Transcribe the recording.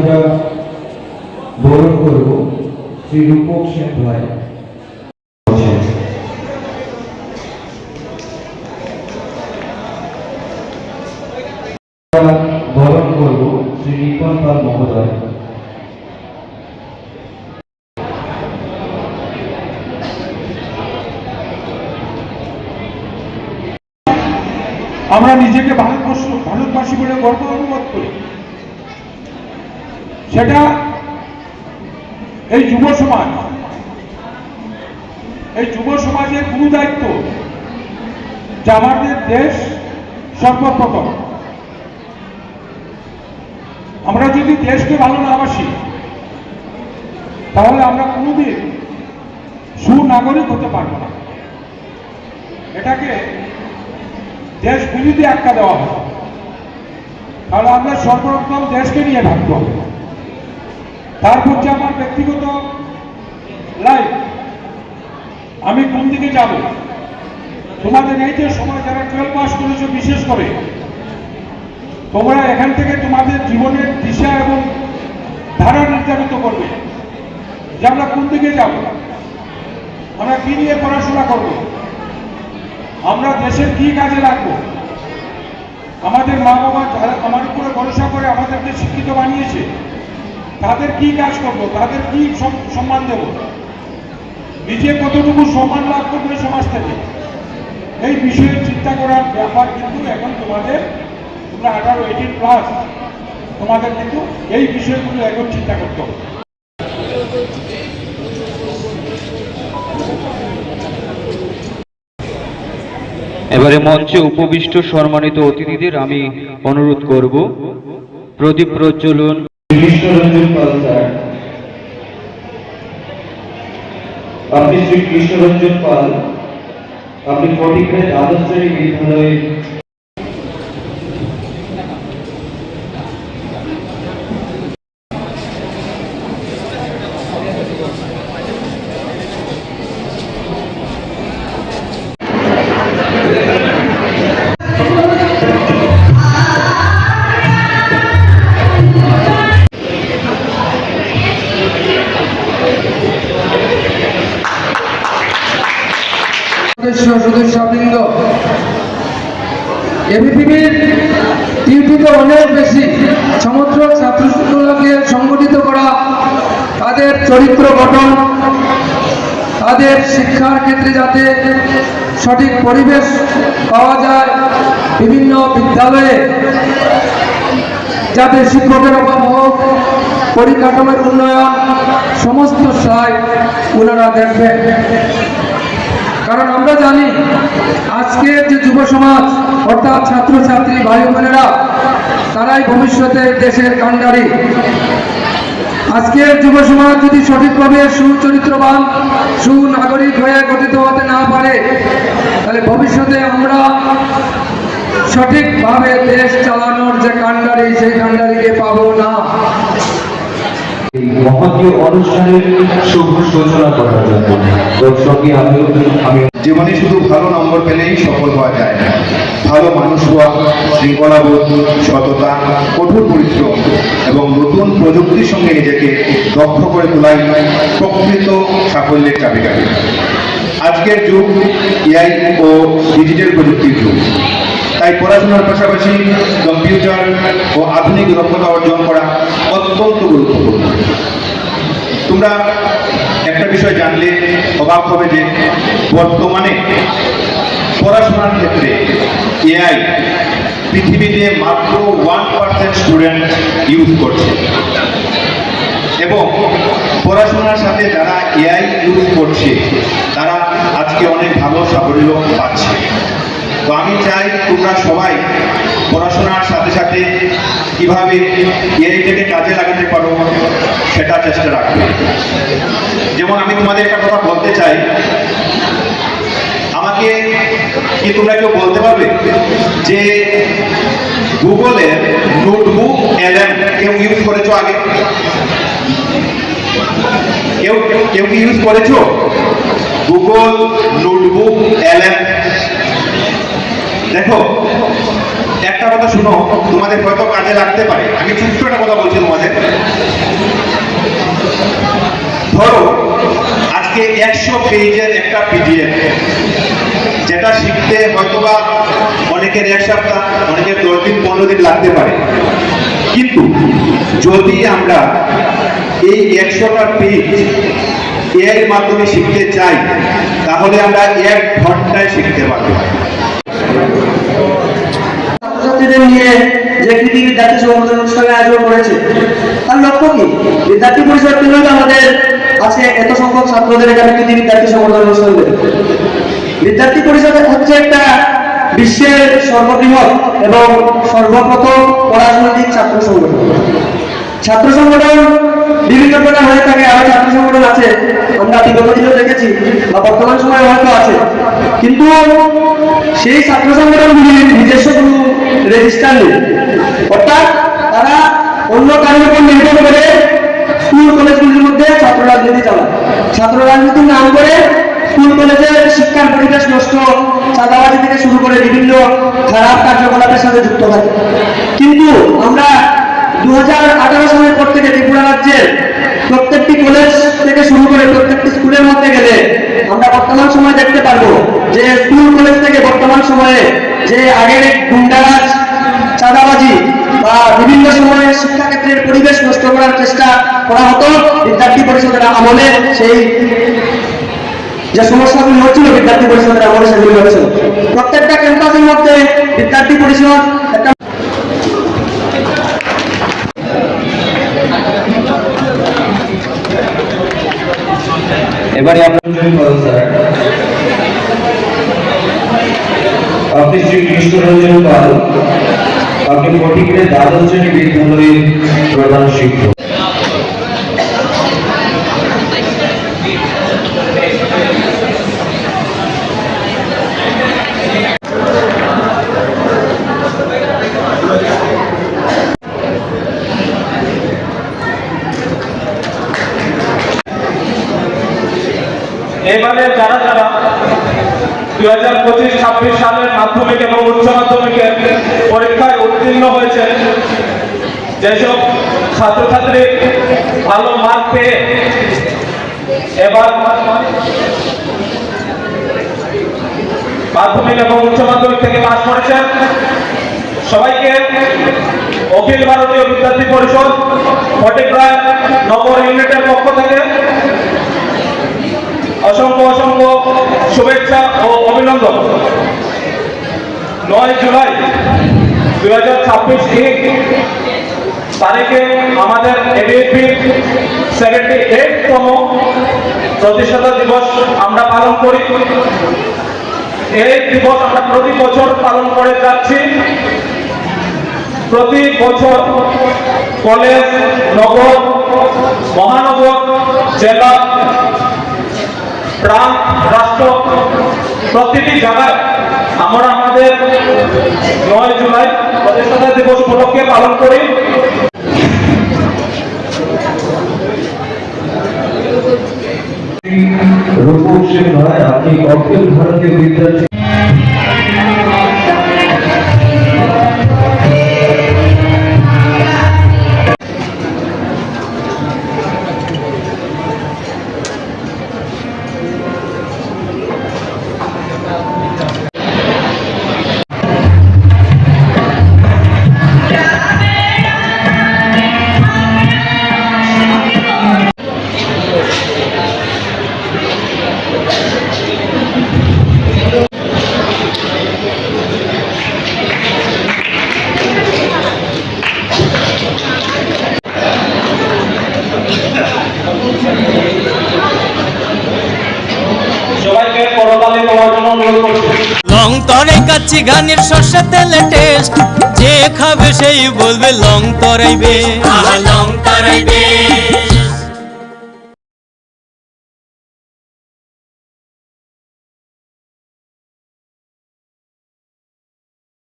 আমরা বরণ করব শ্রী রূপক সেন ভাই। বরণ করব শ্রী রিপন পাল মহোদয়। আমরা নিজেকে ভারতবাসী বলে গর্ব অনুভব করি, সেটা এই যুব সমাজের গুরু দায়িত্ব যে আমাদের দেশ সর্বপ্রথম। আমরা যদি দেশকে ভালো না বাসি তাহলে আমরা কোনোদিন সুনাগরিক হতে পারবো না। এটাকে দেশ বিরোধী আখ্যা দেওয়া হয়, তাহলে আমরা সর্বপ্রথম দেশকে নিয়ে ভাবতে হবে। তারপর যে আমার ব্যক্তিগত লাইফ, আমি কোন দিকে যাব। তোমাদের এই যে সময় যারা 12 পাস করেছো, বিশেষ করে তোমরা এখান থেকে তোমাদের জীবনের দিশা এবং ধারা নির্ধারিত করবে যে আমরা কোন দিকে যাব, আমরা কি নিয়ে পড়াশোনা করব, আমরা দেশের কি কাজে রাখবো, আমাদের মা বাবা যারা আমার উপরে ভরসা করে আমাদেরকে শিক্ষিত বানিয়েছে তাদের কি কাজ করব, তাদের কি সম্মান দেব, নিজে কতটুকু সম্মান লাভ করবে সমাজ থেকে, এই বিষয়ে চিন্তা করার ব্যাপার কিন্তু এখন তোমরা 18-18+, তোমাদের কিন্তু এই বিষয়গুলো এখন চিন্তা করতে হবে। এবারে মঞ্চে উপবিষ্ট সম্মানিত অতিথিদের আমি অনুরোধ করব প্রদীপ প্রজ্বলন। কৃষ্ণরঞ্জন পাল স্যার, আপনি শ্রী কৃষ্ণরঞ্জন পাল, আপনি ফটিকরায় দ্বাদশ শ্রেণী বিদ্যালয়ে সদস্যবৃন্দ, এবিপিবির ডিউটিতে অনেক বেশি সমগ্র ছাত্রগুলোকে সংগঠিত করা, তাদের চরিত্র গঠন, তাদের শিক্ষার ক্ষেত্রে যাতে সঠিক পরিবেশ পাওয়া যায়, বিভিন্ন বিদ্যালয়ে যাতে শিক্ষকের অভাব হোক, পরিকাঠামোর উন্নয়ন, সমস্ত সাইট ওনারা দেখবেন। কারণ আমরা জানি আজকের যে যুব সমাজ অর্থাৎ ছাত্রছাত্রী ভাই বোনেরা, তারাই ভবিষ্যতে দেশের কাণ্ডারি। আজকের যুব সমাজ যদি সঠিকভাবে সুচরিত্রবান সুনাগরিক হয়ে গঠিত হতে না পারে, তাহলে ভবিষ্যতে আমরা সঠিকভাবে দেশ চালানোর যে কাণ্ডারি, সেই কাণ্ডারিকে পাবো না। মহতীয় অনুষ্ঠানের শুভ সূচনা করার জন্য দর্শকই আমি জীবনে শুধু ভালো নম্বর পেলেই সফল হওয়া যায় না। ভালো মানুষ হওয়া, শৃঙ্খলাবোধ, সততা, কঠোর পরিশ্রম এবং নতুন প্রযুক্তির সঙ্গে নিজেকে দক্ষ করে তোলাই প্রকৃত সাফল্যের চাবিকাঠি। আজকের যুগ এআই ও ডিজিটাল প্রযুক্তির যুগ, তাই পড়াশোনার পাশাপাশি কম্পিউটার ও আধুনিক দক্ষতা অর্জন করা অত্যন্ত গুরুত্বপূর্ণ। তোমরা একটা বিষয় জানলে অবাক হবে যে বর্তমানে পড়াশোনার ক্ষেত্রে এআই পৃথিবীতে মাত্র 1% স্টুডেন্ট ইউজ করছে, এবং পড়াশোনার সাথে যারা এআই ইউজ করছে তারা আজকে অনেক ভালো সাফল্য পাচ্ছে। তো আমি চাই তোমরা সবাই পড়াশোনার সাথে সাথে কিভাবে এআইটাকে কাজে লাগাতে পারো সেটা চেষ্টা রাখবে। যেমন আমি তোমাদের একটা কথা বলতে চাই, আমাকে কি তোমরা কেউ বলতে পারবে যে গুগলের নোটবুক 11 কেউ ইউজ করেছো আগে? কেউ কি ইউজ করেছো গুগল নোটবুক 11? দেখো একটা কথা শুনো, তোমাদের হয়তো কাজে লাগতে পারে। আমি ছোট্ট একটা কথা বলছি তোমাদের। ধরো আজকে 100 পেজের একটা পিডিএফ, যেটা শিখতে হয়তোবা অনেকের 1 সপ্তাহ, অনেকের 10 দিন 15 দিন লাগতে পারে। কিন্তু যদি আমরা এই 100টা পেজ এর মাধ্যমে শিখতে চাই, তাহলে আমরা 1 ঘন্টায় শিখতে পারবো। ছাত্রছাত্রীদের নিয়ে যে কৃতি বিদ্যার্থী সংবর্ধনা অনুষ্ঠানের আয়োজন করেছে, তার লক্ষ্য কি? বিদ্যার্থী পরিষদ কেন্দ্র আমাদের আজকে এত সংখ্যক ছাত্রদের এখানে কৃতি বিদ্যার্থী সংবর্ধনা অনুষ্ঠান দেবে। বিদ্যার্থী পরিষদ হচ্ছে একটা বিশ্বের সর্ববৃহৎ এবং সর্বপ্রথম অরাজনৈতিক ছাত্র সংগঠন। ছাত্র সংগঠন বিভিন্ন প্রকার হয়ে থাকে, আরো ছাত্র সংগঠন আছে, আমরা বিগত দিনেও দেখেছি বা বর্তমান সময়ে হয়তো আছে, কিন্তু সেই ছাত্র সংগঠনগুলির নিজস্ব কোনো রেজিস্টার নেই। অর্থাৎ তারা অন্য কারোর উপর নির্ভর করে স্কুল কলেজগুলির মধ্যে ছাত্র রাজনীতি চালায়। ছাত্র রাজনীতির নাম করে স্কুল কলেজের শিক্ষার পরিবেশ নষ্ট, চাঁদাবাজি থেকে শুরু করে বিভিন্ন খারাপ কার্যকলাপের সাথে যুক্ত থাকে। কিন্তু আমরা 2018 সালের পর থেকে ত্রিপুরা রাজ্যের প্রত্যেকটি কলেজ থেকে শুরু করে প্রত্যেকটি স্কুলের মধ্যে গেলে আমরা বর্তমান সময় দেখতে পারবো যে স্কুল কলেজ থেকে বর্তমান সময়ে যে আগের গুন্ডারাজ, চাঁদাবাজি বা বিভিন্ন সময়ে শিক্ষাক্ষেত্রের পরিবেশ নষ্ট করার চেষ্টা করা হতো বিদ্যার্থী পরিষদের আমলে, সেই যে সমস্যাগুলি হচ্ছিল বিদ্যার্থী পরিষদের আমলে সেগুলি হচ্ছিল। প্রত্যেকটা ক্যাম্পাসের মধ্যে বিদ্যার্থী পরিষদ একটা এবারে আমরা আপনি শ্রী কৃষ্ণরঞ্জন পাল, আপনি ফটিকের দ্বাদশ শ্রেণী বিদ্যালয়ের প্রধান শিক্ষক। এবারে যারা যারা 2025-26 সালের মাধ্যমিক এবং উচ্চ মাধ্যমিকের পরীক্ষায় উত্তীর্ণ হয়েছে, যেসব ছাত্রছাত্রী ভালো মার্ক পেয়ে এবার মাধ্যমিক এবং উচ্চ মাধ্যমিক থেকে পাস করেছেন, সবাইকে অখিল ভারতীয় বিদ্যার্থী পরিষদ ফটিকরায় নগর ইউনিটের পক্ষ থেকে অসংখ্য অসংখ্য শুভেচ্ছা ও অভিনন্দন। 9 জুলাই 2026 তারিখে আমাদের এবিএসপির 78তম প্রতিষ্ঠাতা দিবস আমরা পালন করি। এই দিবস আমরা প্রতি বছর পালন করে যাচ্ছি। প্রতি বছর কলেজ, নগর, মহানগর, জেলা, প্রাণ, রাষ্ট্র প্রতিটি জায়গায় আমরা আমাদের 9 জুলাই প্রতিষ্ঠাতা দিবস উপলক্ষে পালন করি। রূপক সেন ভাই, আপনি অখিল ভারতীয় বিদ্যার্থী সবাইকে করতালি দেওয়ার জন্য অনুরোধ করছি। লং তরে কাচ্চি গানের শস্য তেলে টেস্ট, যে খাবে সেই বলবে লং তরাইবে, লং তরাইবে।